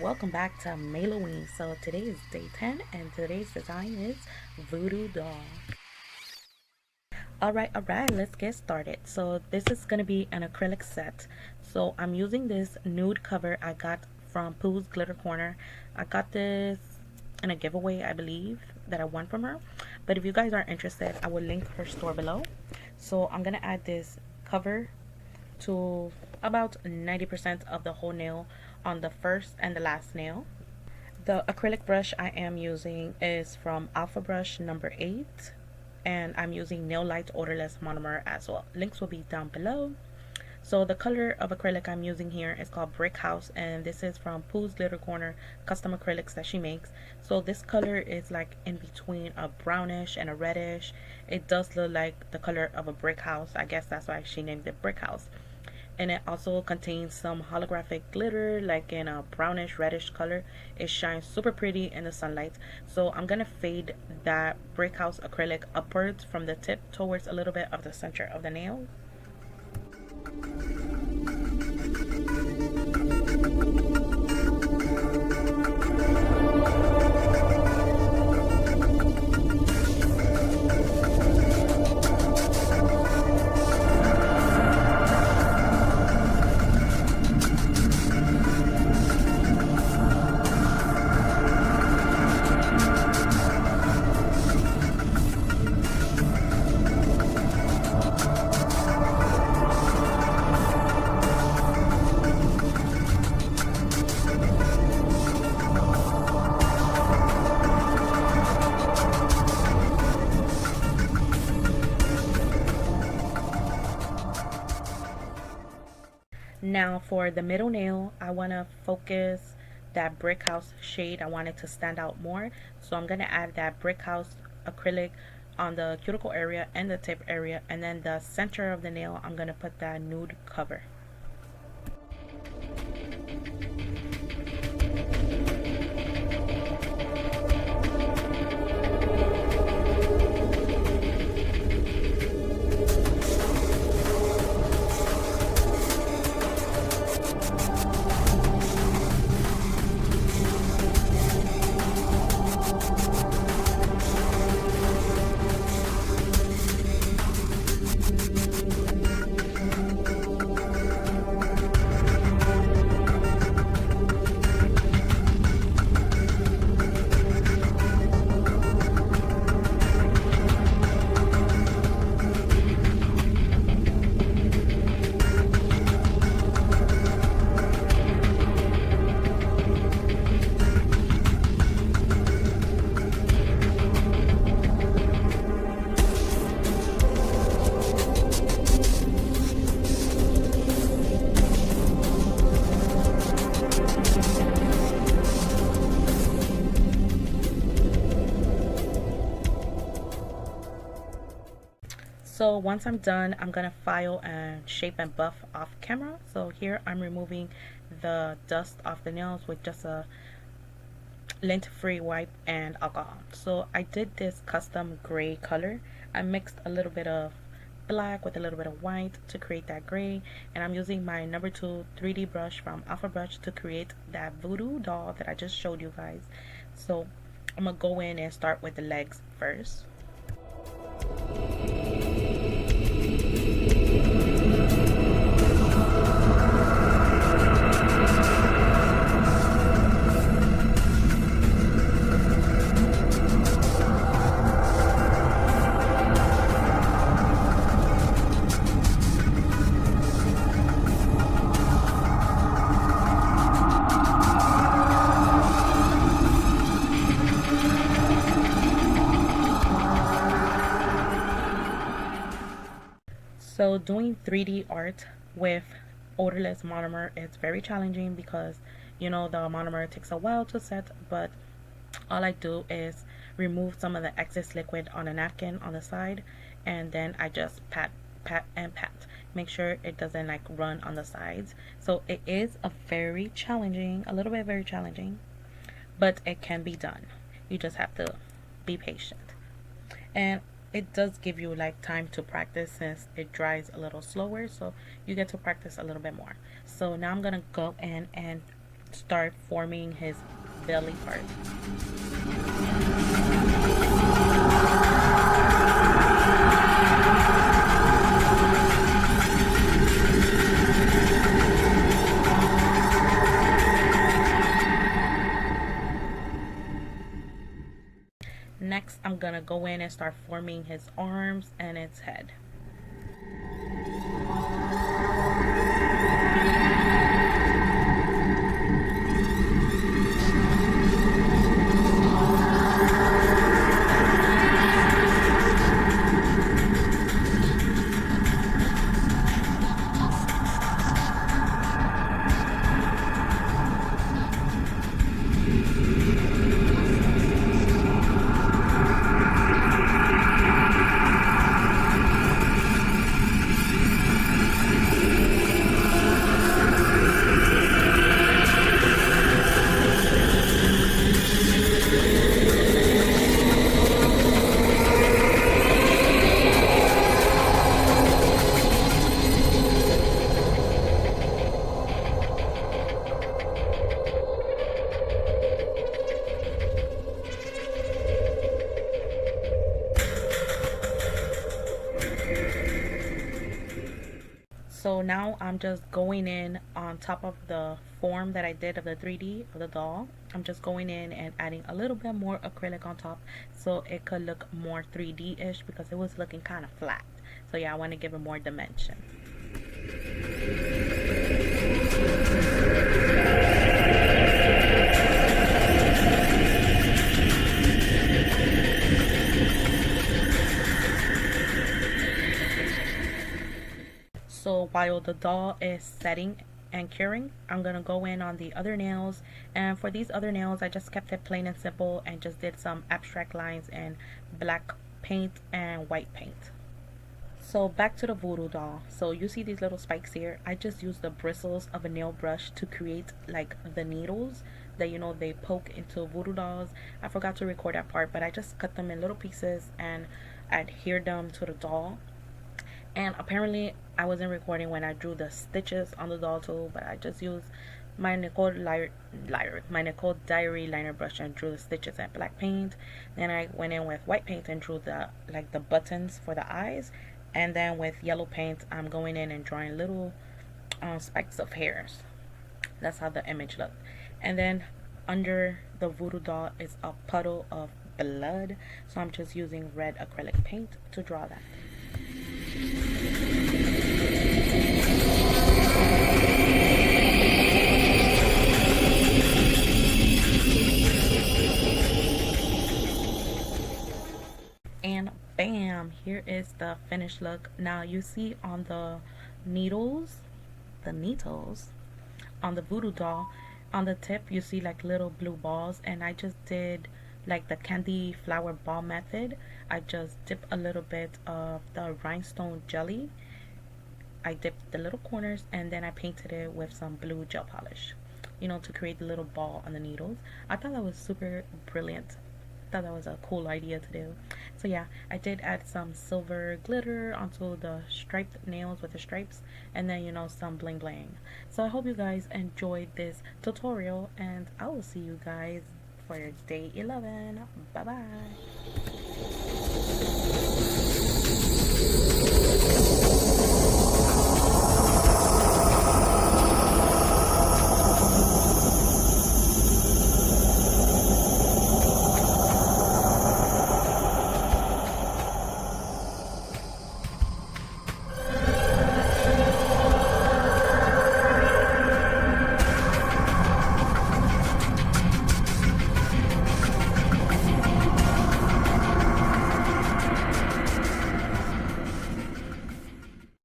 Welcome back to Mailoween. So today is day 10 and today's design is Voodoo Doll. Alright, let's get started. So this is going to be an acrylic set. So I'm using this nude cover I got from PoohsGlitterCorner. I got this in a giveaway, I believe, that I won from her. But if you guys are interested, I will link her store below. So I'm going to add this cover to about 90% of the whole nail on the first and the last nail. The acrylic brush I am using is from Alpha Brush number 8, and I'm using Nailite Odorless Monomer as well. Links will be down below. So the color of acrylic I'm using here is called Brick House, and this is from PoohsGlitterCorner custom acrylics that she makes. So this color is like in between a brownish and a reddish. It does look like the color of a brick house. I guess that's why she named it Brick House. And it also contains some holographic glitter, like in a brownish reddish color. It shines super pretty in the sunlight. So I'm gonna fade that brick house acrylic upwards from the tip towards a little bit of the center of the nail. Now for the middle nail, I want to focus that brick house shade. I want it to stand out more. So I'm going to add that brick house acrylic on the cuticle area and the tip area. And then the center of the nail, I'm going to put that nude cover. So once I'm done, I'm gonna file and shape and buff off camera. So here I'm removing the dust off the nails with just a lint-free wipe and alcohol. So I did this custom gray color. I mixed a little bit of black with a little bit of white to create that gray, and I'm using my number 2 3D brush from Alpha Brush to create that voodoo doll that I just showed you guys. So I'm gonna go in and start with the legs first. So doing 3D art with odorless monomer is very challenging because the monomer takes a while to set, but all I do is remove some of the excess liquid on a napkin on the side, and then I just pat and pat, make sure it doesn't like run on the sides. So it is a very challenging, but it can be done. You just have to be patient, and it does give you like time to practice since it dries a little slower, so you get to practice a little bit more. So now I'm gonna go in and start forming his belly part. Next, I'm gonna go in and start forming his arms and its head. So now I'm just going in on top of the form that I did of the 3D of the doll. I'm just going in and adding a little bit more acrylic on top so it could look more 3D-ish because it was looking kind of flat. So yeah, I want to give it more dimension. So while the doll is setting and curing, I'm gonna go in on the other nails, and for these other nails I just kept it plain and simple and just did some abstract lines in black paint and white paint. So back to the Voodoo doll. So you see these little spikes here. I just used the bristles of a nail brush to create like the needles that, you know, they poke into Voodoo dolls. I forgot to record that part, but I just cut them in little pieces and adhered them to the doll. And apparently I wasn't recording when I drew the stitches on the doll too, but I just used my Nicole Diary liner brush and drew the stitches in black paint. Then I went in with white paint and drew the buttons for the eyes. And then with yellow paint, I'm going in and drawing little spikes of hairs. That's how the image looked. And then under the Voodoo doll is a puddle of blood. So I'm just using red acrylic paint to draw that. And bam, here is the finished look. Now you see on the needles on the Voodoo doll, on the tip you see like little blue balls, and I just did like the candy flower ball method. I just dip a little bit of the rhinestone jelly. I dipped the little corners and then I painted it with some blue gel polish, you know, to create the little ball on the needles. I thought that was super brilliant. I thought that was a cool idea to do. So yeah, I did add some silver glitter onto the striped nails with the stripes, and then, you know, some bling bling. So I hope you guys enjoyed this tutorial, and I will see you guys for day 11. Bye bye.